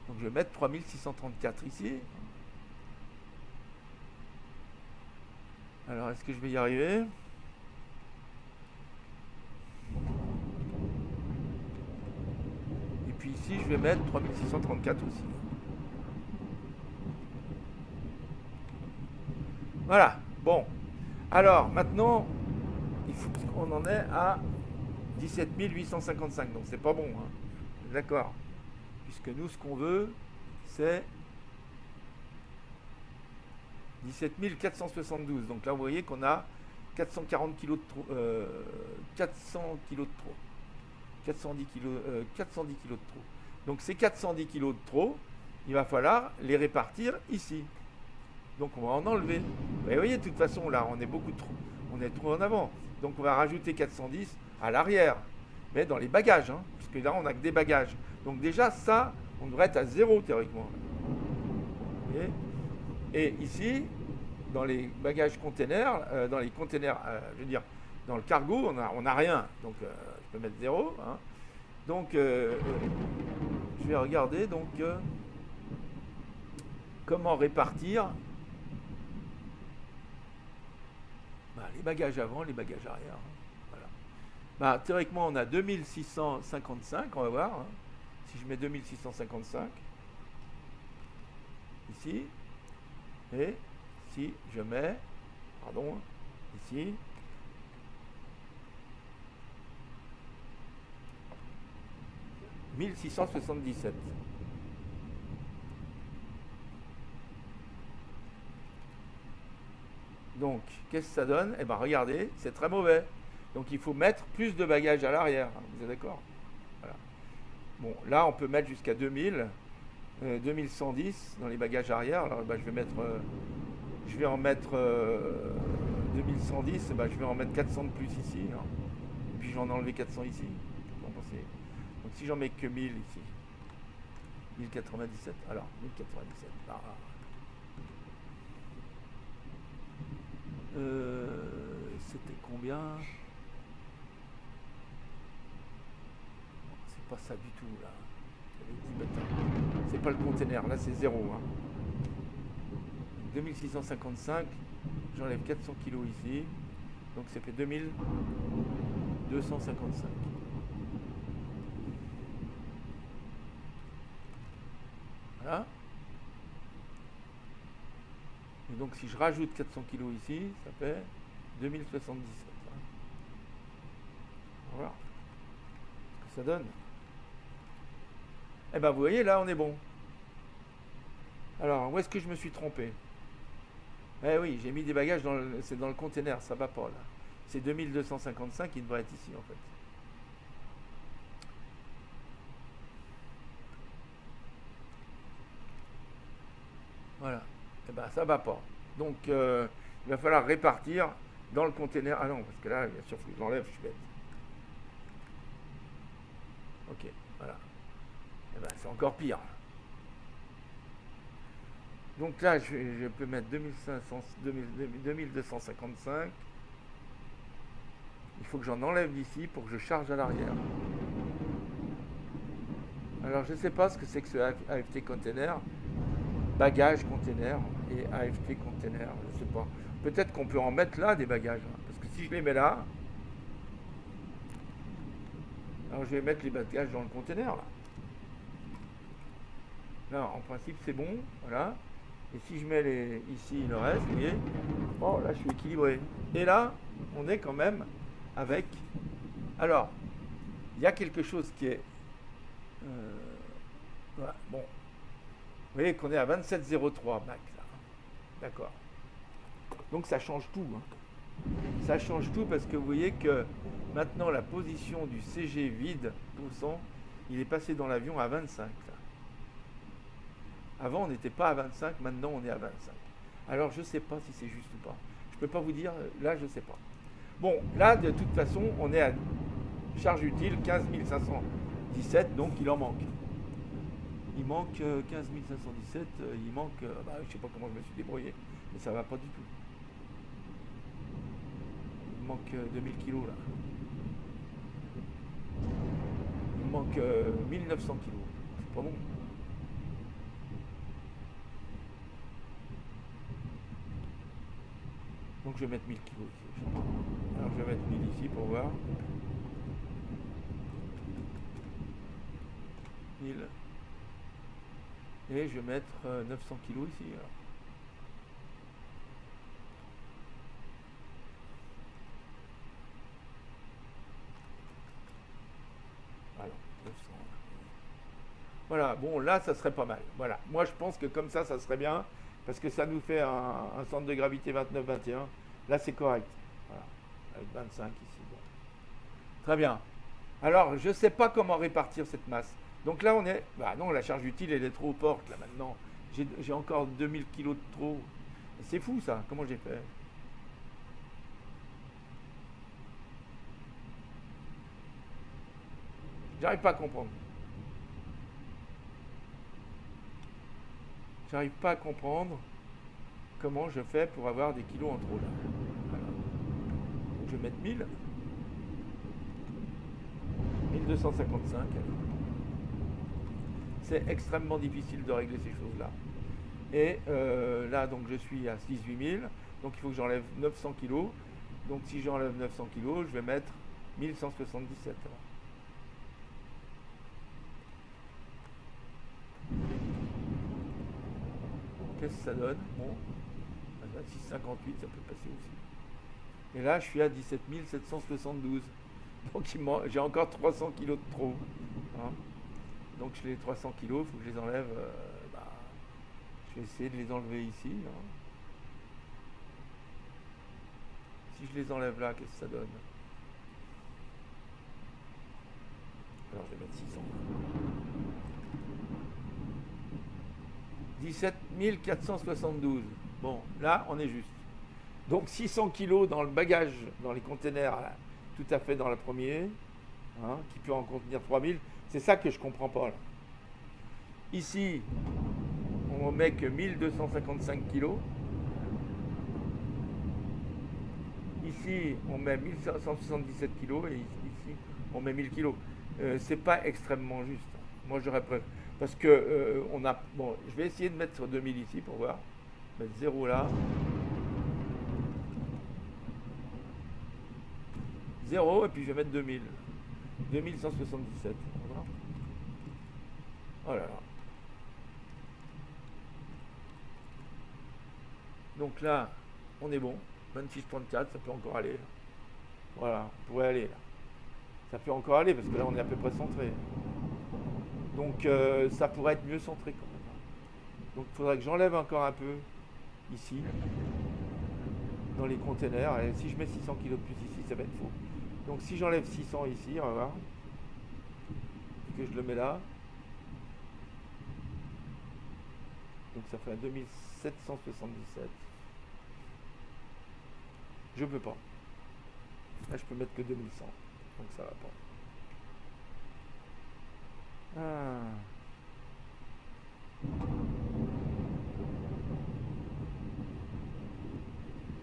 Donc je vais mettre 3634 ici. Alors, est-ce que je vais y arriver? Et puis ici, je vais mettre 3634 aussi. Voilà, bon. Alors, maintenant, il faut qu'on en ait à 17 855. Donc, c'est pas bon, hein. D'accord. Puisque nous, ce qu'on veut, c'est 17 472. Donc là, vous voyez qu'on a 440 kg de trop. 400 kg de trop. 410 kg de trop. Donc ces 410 kg de trop, il va falloir les répartir ici. Donc on va en enlever. Mais vous voyez, de toute façon, là, on est beaucoup trop. On est trop en avant. Donc on va rajouter 410 à l'arrière. Mais dans les bagages, hein, parce que là, on n'a que des bagages. Donc déjà, ça, on devrait être à 0 théoriquement. Vous voyez ? Et ici, dans les bagages containers, dans les containers, je veux dire, dans le cargo, on n'a rien. Donc, je peux mettre 0. Hein. Donc, je vais regarder donc, comment répartir les bagages avant, les bagages arrière. Hein. Voilà. Théoriquement, on a 2655, on va voir. Hein. Si je mets 2655, ici, et si je mets, pardon, ici, « 1677 ». Donc, qu'est-ce que ça donne? Eh bien, regardez, c'est très mauvais. Donc, il faut mettre plus de bagages à l'arrière. Vous êtes d'accord? Voilà. Bon, là, on peut mettre jusqu'à 2000. 2110 dans les bagages arrière. Alors je vais en mettre 2110, je vais en mettre 400 de plus ici, hein. Et puis je vais en enlever 400 ici. Donc si j'en mets que 1000 ici, 1097, alors 1097, c'était combien? C'est pas ça du tout là. C'est pas le container, là c'est 0. Hein. 2655, j'enlève 400 kg ici, donc ça fait 2255. Voilà. Et donc si je rajoute 400 kg ici, ça fait 2077. Hein. Voilà. Ce que ça donne. Eh bien, vous voyez, là, on est bon. Alors, où est-ce que je me suis trompé? Eh oui, j'ai mis des bagages c'est dans le container, ça va pas, là. C'est 2255, il devrait être ici, en fait. Voilà. Eh bien, ça va pas. Donc, il va falloir répartir dans le container. Ah non, parce que là, bien sûr, il faut que je l'enlève, je suis bête. Ok, voilà. Eh ben, c'est encore pire. Donc là, je peux mettre 2255. Il faut que j'en enlève d'ici pour que je charge à l'arrière. Alors, je ne sais pas ce que c'est que ce AFT container. Bagage container et AFT container, je ne sais pas. Peut-être qu'on peut en mettre là des bagages. Hein, parce que si je les mets là, alors je vais mettre les bagages dans le container là. Là, en principe, c'est bon, voilà. Et si je mets ici le reste, vous voyez, oh là, je suis équilibré. Et là, on est quand même avec. Alors, il y a quelque chose qui est. Voilà, bon. Vous voyez qu'on est à 27,03 max, là. D'accord. Donc ça change tout. Hein. Ça change tout parce que vous voyez que maintenant la position du CG vide, il est passé dans l'avion à 25. Là. Avant, on n'était pas à 25, maintenant on est à 25. Alors, je ne sais pas si c'est juste ou pas. Je ne peux pas vous dire, là, je ne sais pas. Bon, là, de toute façon, on est à charge utile 15 517, donc il en manque. Il manque 15 517, il manque, bah, je sais pas comment je me suis débrouillé, mais ça va pas du tout. Il manque 2000 kilos là. Il manque 1900 kilos. C'est pas bon. Donc je vais mettre 1000 kilos ici. Alors je vais mettre 1000 ici pour voir. 1000. Et je vais mettre 900 kilos ici. Alors. Alors, 900. Voilà, bon là ça serait pas mal. Voilà, moi je pense que comme ça serait bien parce que ça nous fait un centre de gravité 29-21. Là c'est correct. Voilà, avec 25 ici. Bon. Très bien. Alors je ne sais pas comment répartir cette masse. Donc là on est. Bah non, la charge utile elle est trop forte là maintenant. J'ai encore 2000 kilos de trop. C'est fou ça, comment j'ai fait? J'arrive pas à comprendre. J'arrive pas à comprendre comment je fais pour avoir des kilos en trop là. Voilà. Donc je vais mettre 1000. 1255. C'est extrêmement difficile de régler ces choses-là. Et là, donc je suis à 18 000. Donc il faut que j'enlève 900 kilos. Donc si j'enlève 900 kilos, je vais mettre 1177. Qu'est-ce que ça donne? Bon, 658, ça peut passer aussi. Et là, je suis à 17 772. Donc j'ai encore 300 kilos de trop. Hein. Donc les 300 kilos, il faut que je les enlève. Bah, je vais essayer de les enlever ici. Hein. Si je les enlève là, qu'est-ce que ça donne? Alors je vais mettre 600. 17 472. Bon, là, on est juste. Donc 600 kilos dans le bagage, dans les containers, là, tout à fait dans le premier, hein, qui peut en contenir 3000. C'est ça que je comprends pas. Là. Ici, on met que 1255 kilos. Ici, on met 1577 kilos et ici, on met 1000 kilos. C'est pas extrêmement juste. Moi, j'aurais préféré. Parce que on a. Bon, je vais essayer de mettre 2000 ici pour voir. Mettre 0 là. 0 et puis je vais mettre 2000. 2177. Voilà. Oh là là. Donc là, on est bon. 26,34, ça peut encore aller. Voilà, on pourrait aller là. Ça peut encore aller parce que là on est à peu près centré. Donc ça pourrait être mieux centré quand même. Donc il faudrait que j'enlève encore un peu ici, dans les containers. Et si je mets 600 kg de plus ici, ça va être faux. Donc si j'enlève 600 ici, on va voir, que je le mets là, donc ça fait un 2777. Je peux pas. Là je peux mettre que 2100. Donc ça va pas. Ah.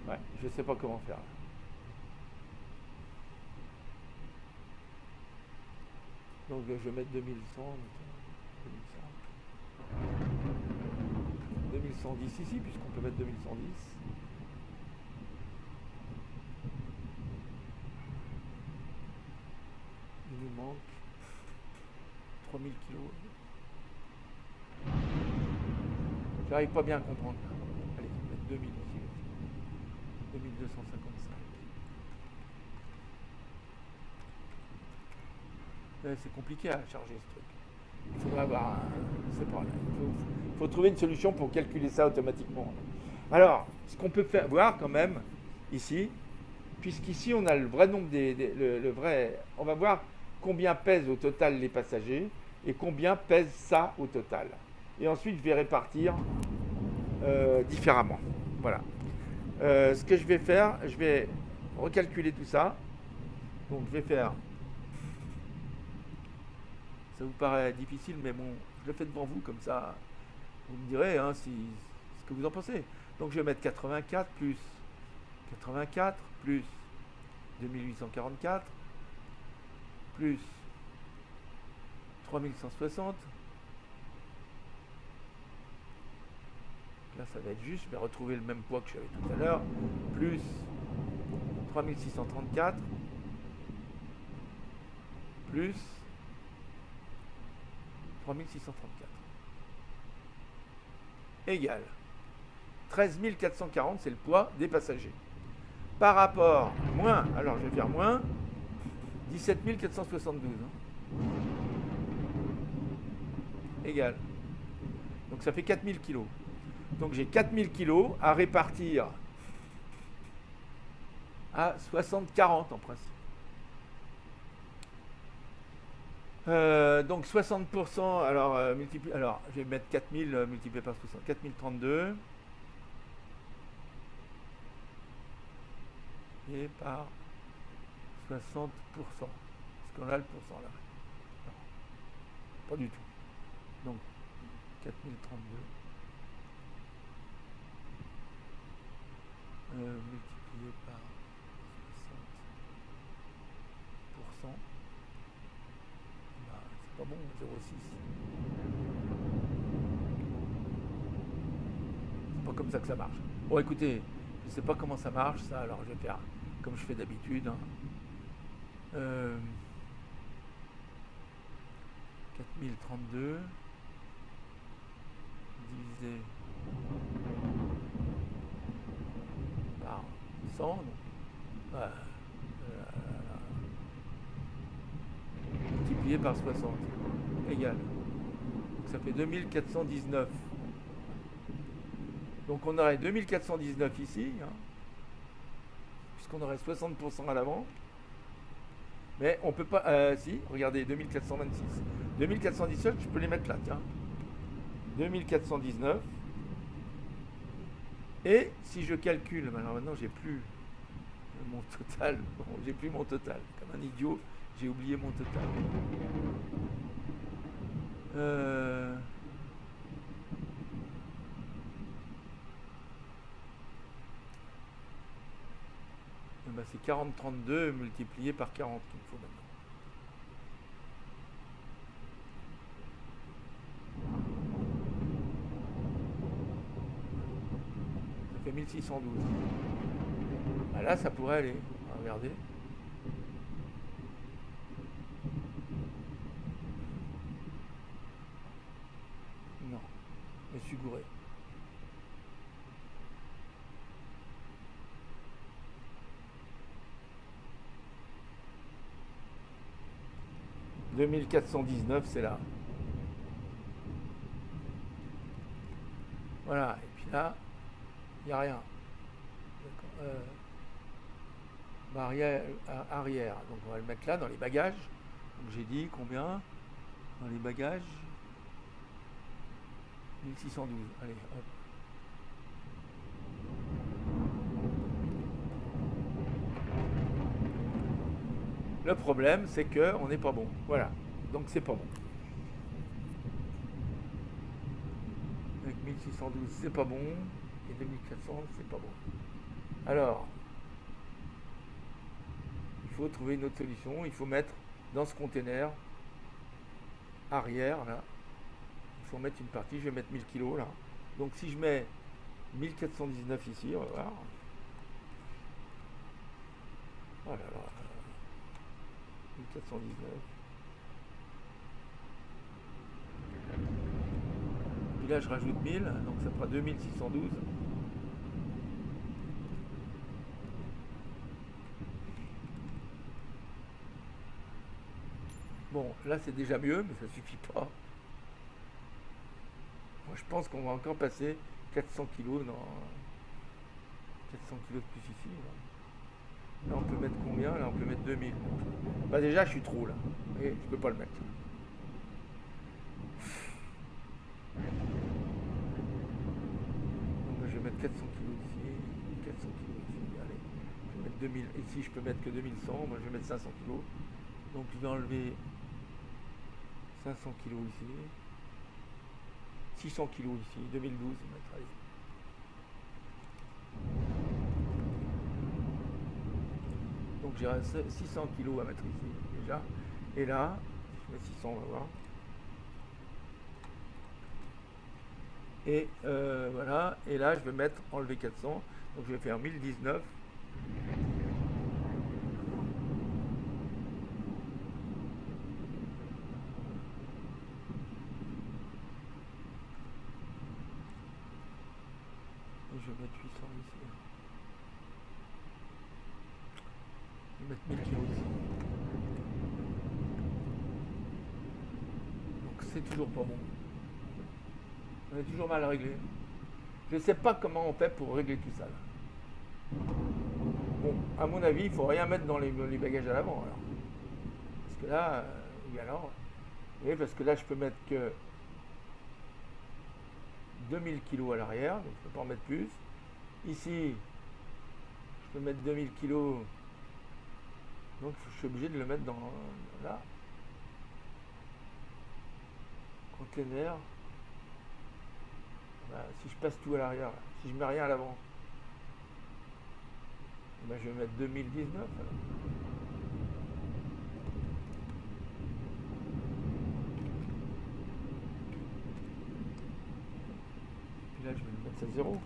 Ouais, je sais pas comment faire. Donc je vais mettre 2100. 2110 ici, puisqu'on peut mettre 2110. Il nous manque 3000 kilos. J'arrive pas bien à comprendre. Allez, mettre 2000 ici. 2255. C'est compliqué à charger ce truc. Il faudrait avoir c'est pas, faut trouver une solution pour calculer ça automatiquement. Alors, ce qu'on peut faire, voir quand même, ici, puisqu'ici on a le vrai nombre le vrai. On va voir combien pèsent au total les passagers et combien pèse ça au total. Et ensuite, je vais répartir différemment. Voilà. Ce que je vais faire, je vais recalculer tout ça. Donc, je vais faire. Ça vous paraît difficile, mais bon, je le fais devant vous, comme ça, vous me direz hein, ce que vous en pensez. Donc je vais mettre 84 plus 2844 plus 3160. Là, ça va être juste. Je vais retrouver le même poids que j'avais tout à l'heure. Plus 3634 plus 3634 égale 13 440, c'est le poids des passagers. Par rapport, moins, alors je vais faire moins, 17 472. Égal. Donc ça fait 4000 kilos. Donc j'ai 4000 kilos à répartir à 60-40 en principe. Donc 60%, alors, alors je vais mettre 4000 multiplié par 60, 4032 et par 60%. Est-ce qu'on a le pourcent là? Non, pas du tout. Donc 4032 multiplié par 60%. C'est pas bon, 0,6. C'est pas comme ça que ça marche. Bon, écoutez, je sais pas comment ça marche, ça, alors je vais faire comme je fais d'habitude. Hein. 4032 divisé par 100, donc, multiplié par 60 égal. Donc ça fait 2419. Donc on aurait 2419 ici, hein, puisqu'on aurait 60% à l'avant. Mais on peut pas. Si, regardez, 2426. 2417, je peux les mettre là, tiens. 2419. Et si je calcule, alors maintenant j'ai plus mon total. Bon, j'ai plus mon total. Comme un idiot, j'ai oublié mon total. Ben c'est 4032 multiplié par 40 qu'il me faut maintenant. Ça fait 1612. Ben là, ça pourrait aller. Regardez. Non, je me suis gouré. « 2419, c'est là. Voilà, et puis là, il n'y a rien. Arrière, donc on va le mettre là, dans les bagages. Donc j'ai dit combien? Dans les bagages, 1612. Allez, hop. Le problème, c'est qu'on n'est pas bon. Voilà. Donc c'est pas bon. Avec 1612, c'est pas bon. Et 2400, c'est pas bon. Alors, il faut trouver une autre solution. Il faut mettre dans ce container arrière, là, il faut mettre une partie. Je vais mettre 1000 kg là. Donc si je mets 1419 ici, on va voir. Oh là là. 1419. Puis là, je rajoute 1000, donc ça fera 2612. Bon, là, c'est déjà mieux, mais ça suffit pas. Moi, je pense qu'on va encore passer 400 kg dans 400 kg de plus ici. Là, on peut mettre combien? Là, on peut mettre 2000. Bah déjà, je suis trop là. Vous voyez, je peux pas le mettre. Donc, je vais mettre 400 kg ici, 400 kg ici. Allez, je vais mettre 2000. Ici, je peux mettre que 2100. Moi, je vais mettre 500 kg. Donc, je vais enlever 500 kg ici. 600 kg ici, 2012, on va mettre, allez. Donc j'ai 600 kg à mettre ici déjà. Et là, je mets 600, on va voir. Et voilà, et là je vais mettre enlever 400, donc je vais faire 1019. Et je vais mettre 800 ici. Je vais mettre 1000 kg ici. Donc c'est toujours pas bon. On est toujours mal réglé. Je ne sais pas comment on fait pour régler tout ça là. Bon, à mon avis, il ne faut rien mettre dans les bagages à l'avant alors. Parce que là, oui alors, et parce que là je peux mettre que 2000 kg à l'arrière, donc je ne peux pas en mettre plus. Ici, je peux mettre 2000 kg, donc je suis obligé de le mettre dans là. Container. Bah, si je passe tout à l'arrière, si je mets rien à l'avant, bah, je vais mettre 2019 alors. Puis là je vais le mettre à 0.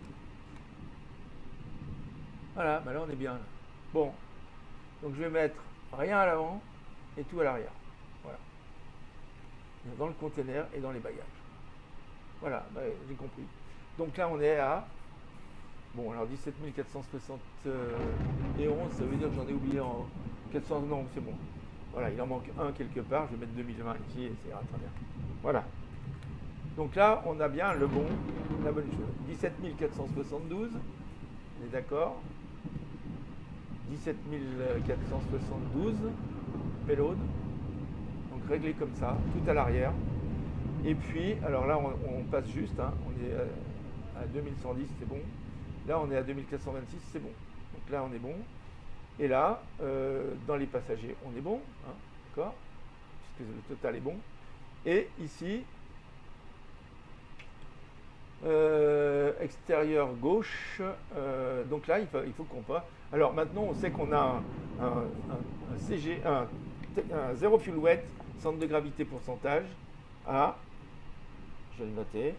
Voilà, bah là on est bien là. Bon, donc je vais mettre rien à l'avant et tout à l'arrière. Voilà. Dans le container et dans les bagages. Voilà, bah, j'ai compris. Donc là on est à, bon alors 17 471, ça veut dire que j'en ai oublié en 400, non c'est bon. Voilà, il en manque un quelque part, je vais mettre 2020 ici et ça ira très bien. Voilà. Donc là on a bien le bon, la bonne chose. 17 472, on est d'accord. 17 472 payload, donc réglé comme ça, tout à l'arrière. Et puis, alors là on passe juste, hein, on est à 2110, c'est bon. Là on est à 2426, c'est bon. Donc là on est bon. Et là, dans les passagers, on est bon, hein, d'accord, puisque le total est bon. Et ici, extérieur gauche, donc là il faut qu'on passe. Alors maintenant on sait qu'on a un CG, un zéro fuel weight, centre de gravité pourcentage à, je vais le noter,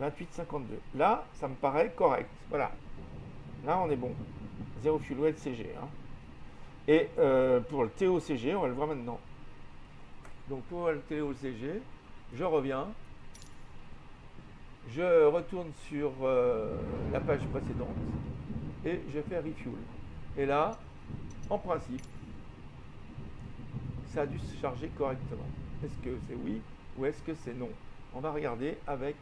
28,52. Là ça me paraît correct, voilà, là on est bon, zéro fuel weight CG, hein. Et pour le TOCG on va le voir maintenant. Donc pour le TOCG je reviens, je retourne sur la page précédente et je fais refuel. Et là, en principe, ça a dû se charger correctement. Est-ce que c'est oui ou est-ce que c'est non? On va regarder avec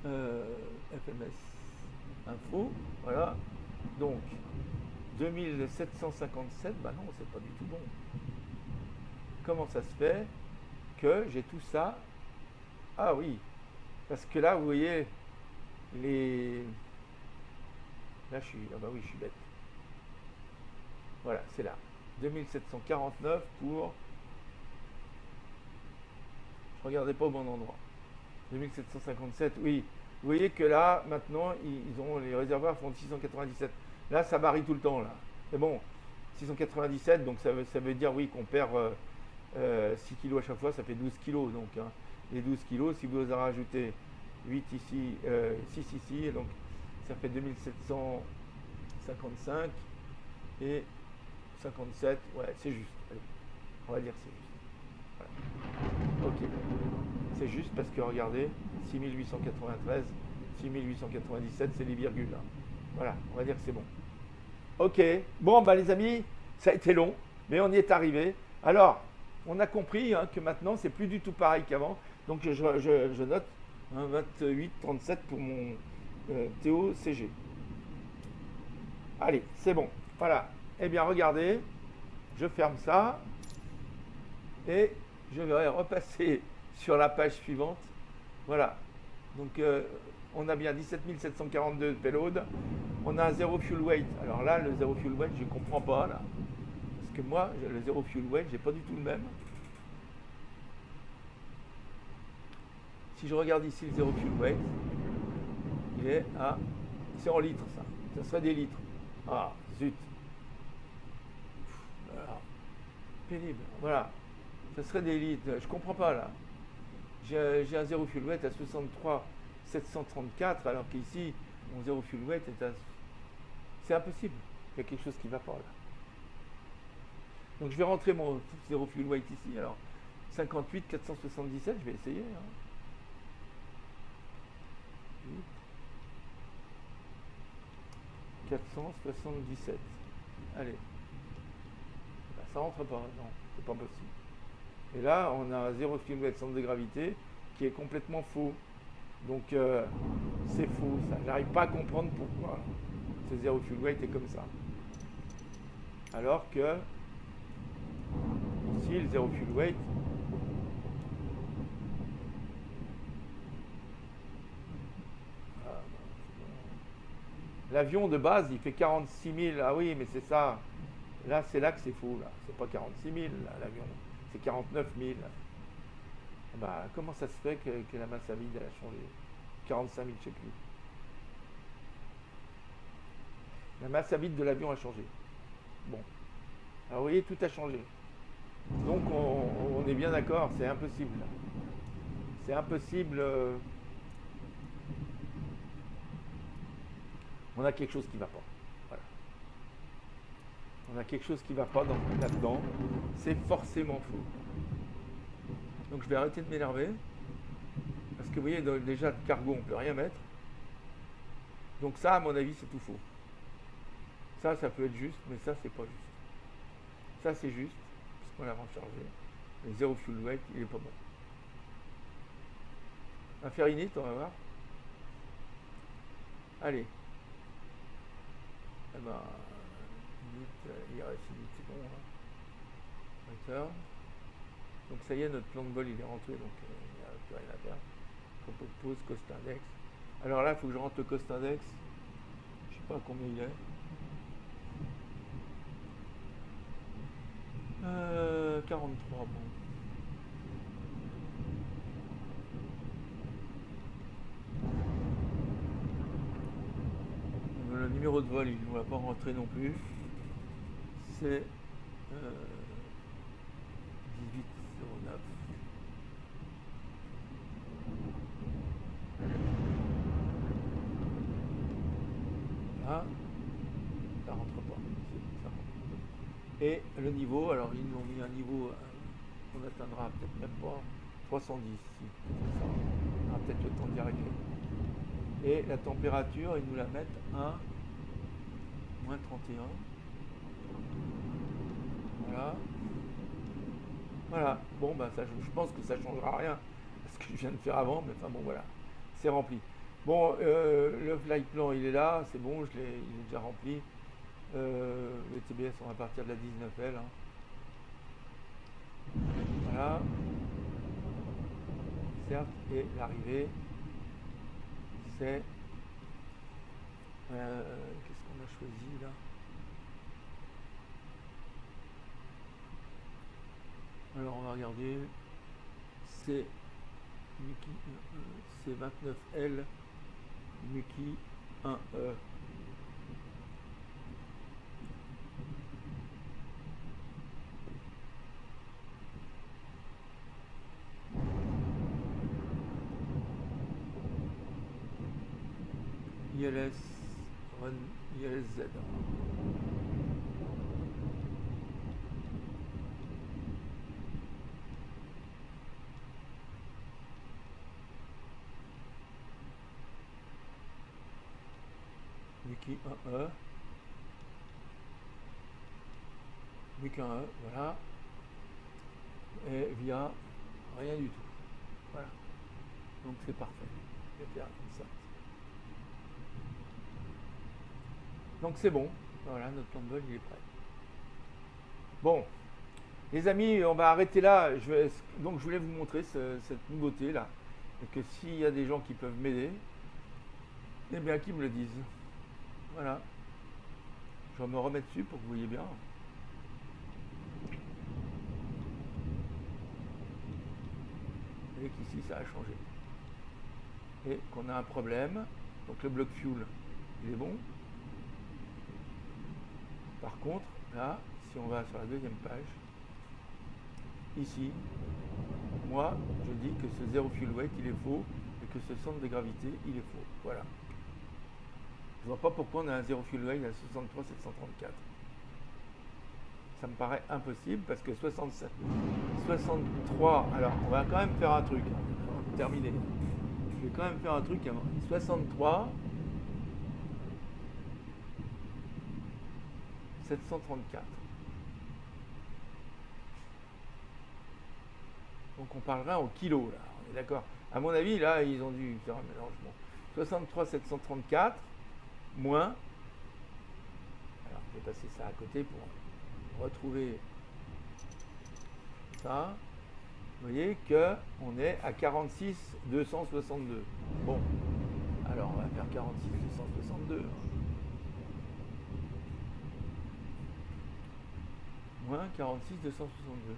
FMS Info. Voilà. Donc, 2757, bah non, c'est pas du tout bon. Comment ça se fait que j'ai tout ça? Ah oui, parce que là, vous voyez, les... Là, ah bah oui, je suis bête. Voilà, c'est là. 2749 pour... Je regardais pas au bon endroit. 2757, oui. Vous voyez que là, maintenant, ils ont les réservoirs font 697. Là, ça varie tout le temps, là. Mais bon, 697, donc ça veut dire, oui, qu'on perd 6 kilos à chaque fois, ça fait 12 kilos. Donc, hein. Les 12 kilos, si vous en rajoutez 8 ici, 6 ici, donc ça fait 2755 et 57, ouais, c'est juste. Allez, on va dire que c'est juste. Voilà. Ok. C'est juste parce que regardez, 6893, 6897, c'est les virgules. Hein. Voilà, on va dire que c'est bon. Ok. Bon, bah les amis, ça a été long, mais on y est arrivé. Alors, on a compris hein, que maintenant, c'est plus du tout pareil qu'avant. Donc, je note un 28,37 pour mon TOCG. Allez, c'est bon. Voilà. Eh bien, regardez, je ferme ça et je vais repasser sur la page suivante. Voilà. Donc, on a bien 17 742 payload. On a un zéro fuel weight. Alors là, le zéro fuel weight, je ne comprends pas. Là. Parce que moi, le zéro fuel weight, j'ai pas du tout le même. Si je regarde ici le zéro fuel weight, il est à... C'est en litres ça. Ça serait des litres. Ah, zut. Voilà. Pénible. Voilà. Ça serait des litres. Je comprends pas là. J'ai un zéro fuel weight à 63 734 alors qu'ici, mon zéro fuel weight est à... C'est impossible. Il y a quelque chose qui ne va pas là. Donc je vais rentrer mon zéro fuel weight ici. Alors 58 477, je vais essayer. Hein. 477. Allez. Ben, ça rentre pas. Non, c'est pas possible. Et là, on a un zéro fuel weight centre de gravité qui est complètement faux. Donc c'est faux. Ça, j'arrive pas à comprendre pourquoi ce zéro fuel weight est comme ça. Alors que ici, le zéro fuel weight, l'avion de base, il fait 46 000. Ah oui, mais c'est ça. Là, c'est là que c'est faux. Là, c'est pas 46 000 l'avion, c'est 49 000. Bah, comment ça se fait que la masse à vide elle a changé? 45 000, je sais plus. La masse à vide de l'avion a changé. Bon. Alors vous voyez, tout a changé. Donc on est bien d'accord, c'est impossible. C'est impossible. On a quelque chose qui ne va pas. Voilà. On a quelque chose qui ne va pas là-dedans. C'est forcément faux. Donc je vais arrêter de m'énerver. Parce que vous voyez, déjà de cargo, on ne peut rien mettre. Donc ça, à mon avis, c'est tout faux. Ça peut être juste, mais ça, c'est pas juste. Ça, c'est juste, puisqu'on l'a rechargé. Le zéro fuel weight, il est pas bon. Un Fahrenheit, on va voir. Allez. Eh ben, il reste une minute, c'est bon. Hein. Return. Donc ça y est, notre plan de vol, il est rentré, donc il n'y a plus rien à faire. Propos de pause, cost index. Alors là, il faut que je rentre le cost index. Je sais pas combien il est. 43, bon. Le numéro de vol, il ne va pas rentrer non plus. C'est 1809. Là, ça rentre pas. Ça rentre. Et le niveau, alors ils nous ont mis un niveau qu'on atteindra peut-être même pas 310 ici. On aura peut-être le temps d'y arriver. Et la température, ils nous la mettent à moins 31. Voilà. Voilà. Bon, ben ça, je pense que ça ne changera rien à ce que je viens de faire avant, mais enfin bon, voilà. C'est rempli. Bon, le flight plan, il est là, c'est bon, il est déjà rempli. Le TBS, on va partir de la 19L. Hein. Voilà. Certes, et l'arrivée, c'est... qu'est-ce qu'on a choisi là? Alors on va regarder. C'est Muki 1E, c'est 29L, Muki 1E. ILS Run ILS-Z. Muki 1E. Muki 1E, voilà. Et via rien du tout. Voilà. Donc c'est parfait. Je vais faire comme ça. Donc c'est bon. Voilà, notre plan de vol il est prêt. Bon, les amis, on va arrêter là. Donc je voulais vous montrer cette nouveauté là. Et que s'il y a des gens qui peuvent m'aider, eh bien qu'ils me le disent. Voilà. Je vais me remettre dessus pour que vous voyez bien. Vous voyez qu'ici ça a changé. et qu'on a un problème. Donc le bloc fuel, il est bon. Par contre, là, si on va sur la deuxième page, ici, moi, je dis que ce zéro fuel weight, il est faux, et que ce centre de gravité, il est faux. Voilà. Je vois pas pourquoi on a un zéro fuel weight à 63 734. Ça me paraît impossible parce que 63, alors on va quand même faire un truc, avant de terminer. Je vais quand même faire un truc avant. 63 734. Donc on parlera en kilos là, on est d'accord. À mon avis, là, ils ont dû faire un mélangement. 63 734 moins. Alors je vais passer ça à côté pour retrouver ça. Vous voyez qu'on est à 46 262. Bon, alors on va faire 46 262. Moins 46 262.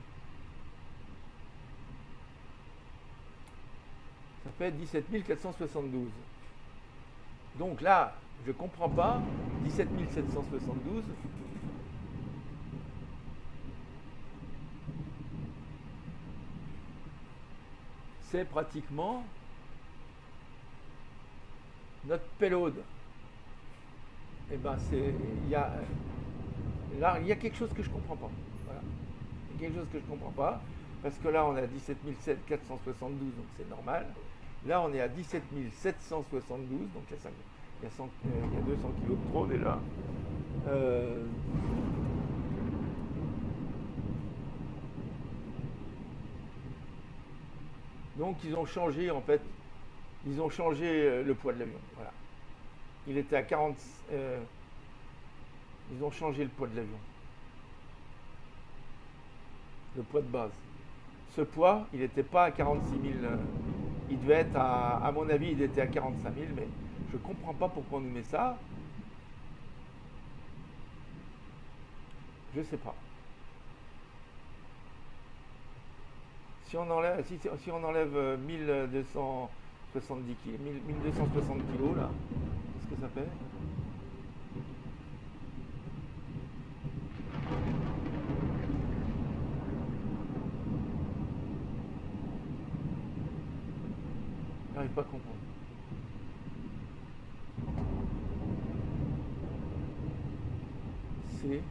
Ça fait 17 472. Donc là, je ne comprends pas. 17 772. C'est pratiquement notre payload. Et ben là, il y a quelque chose que je ne comprends pas. Voilà. Il y a quelque chose que je ne comprends pas. Parce que là, on est à 17 472, donc c'est normal. Là, on est à 17 772, donc il y a 200 kg de trop déjà. Donc ils ont changé en fait, ils ont changé le poids de l'avion. Voilà. Il était à 40. Ils ont changé le poids de l'avion. Le poids de base. Ce poids, il n'était pas à 46 000. Il devait être à mon avis, il était à 45 000, mais je ne comprends pas pourquoi on nous met ça. Je ne sais pas. Si on enlève 1270 kg, 1260 kg là, qu'est-ce que ça fait? J'arrive pas à comprendre. C'est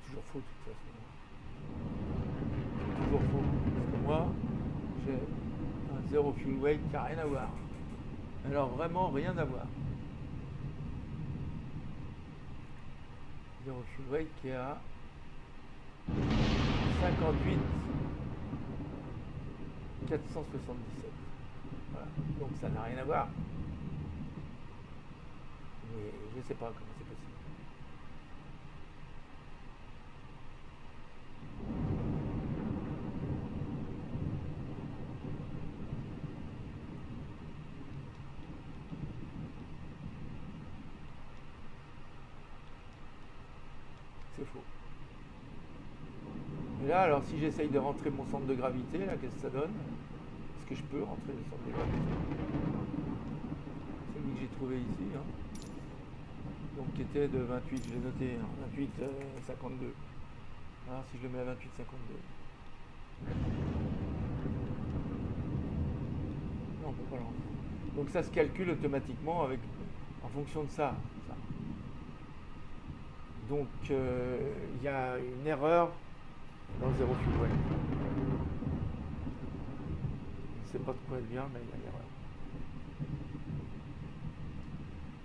toujours faux de toute façon. C'est toujours faux. Parce que moi, j'ai un zéro fuel weight qui n'a rien à voir. Alors vraiment rien à voir. Zéro fuel weight qui est à 58 477. Voilà. Donc ça n'a rien à voir. Mais je ne sais pas comment c'est possible. C'est faux. Et là, alors si j'essaye de rentrer mon centre de gravité, là, qu'est-ce que ça donne? Est-ce que je peux rentrer le centre de gravité? Celui que j'ai trouvé ici, hein. Donc qui était de 28, je l'ai noté, hein, 28 52. Alors si je le mets à 28 52. Non, on peut pas le rentrer. Donc ça se calcule automatiquement en fonction de ça. Donc il y a une erreur dans le zéro fuel weight. Je ne sais pas de quoi elle vient, mais il y a une erreur.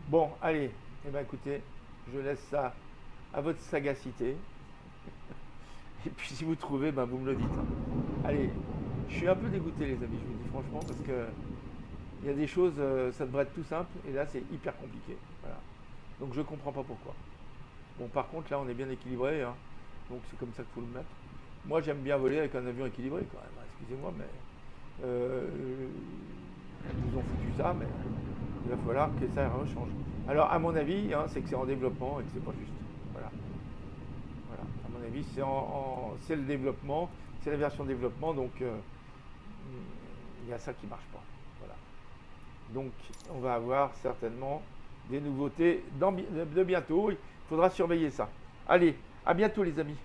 Bon, allez, eh bien écoutez, je laisse ça à votre sagacité. Et puis si vous trouvez, ben, vous me le dites. Allez, Je suis un peu dégoûté, les amis, je vous dis franchement, parce que il y a des choses, ça devrait être tout simple, et là, c'est hyper compliqué. Voilà. Donc, je comprends pas pourquoi. Bon, par contre, là, on est bien équilibré, hein, donc c'est comme ça qu'il faut le mettre. Moi, j'aime bien voler avec un avion équilibré, quand même, hein, excusez-moi, mais euh, ils nous ont foutu ça, mais il va falloir que ça rechange. Alors, à mon avis, hein, c'est que c'est en développement et que c'est pas juste. Voilà. Voilà. À mon avis, c'est le développement, c'est la version développement, donc il y a ça qui marche pas. Voilà. Donc, on va avoir certainement des nouveautés de bientôt. Il faudra surveiller ça. Allez, à bientôt, les amis.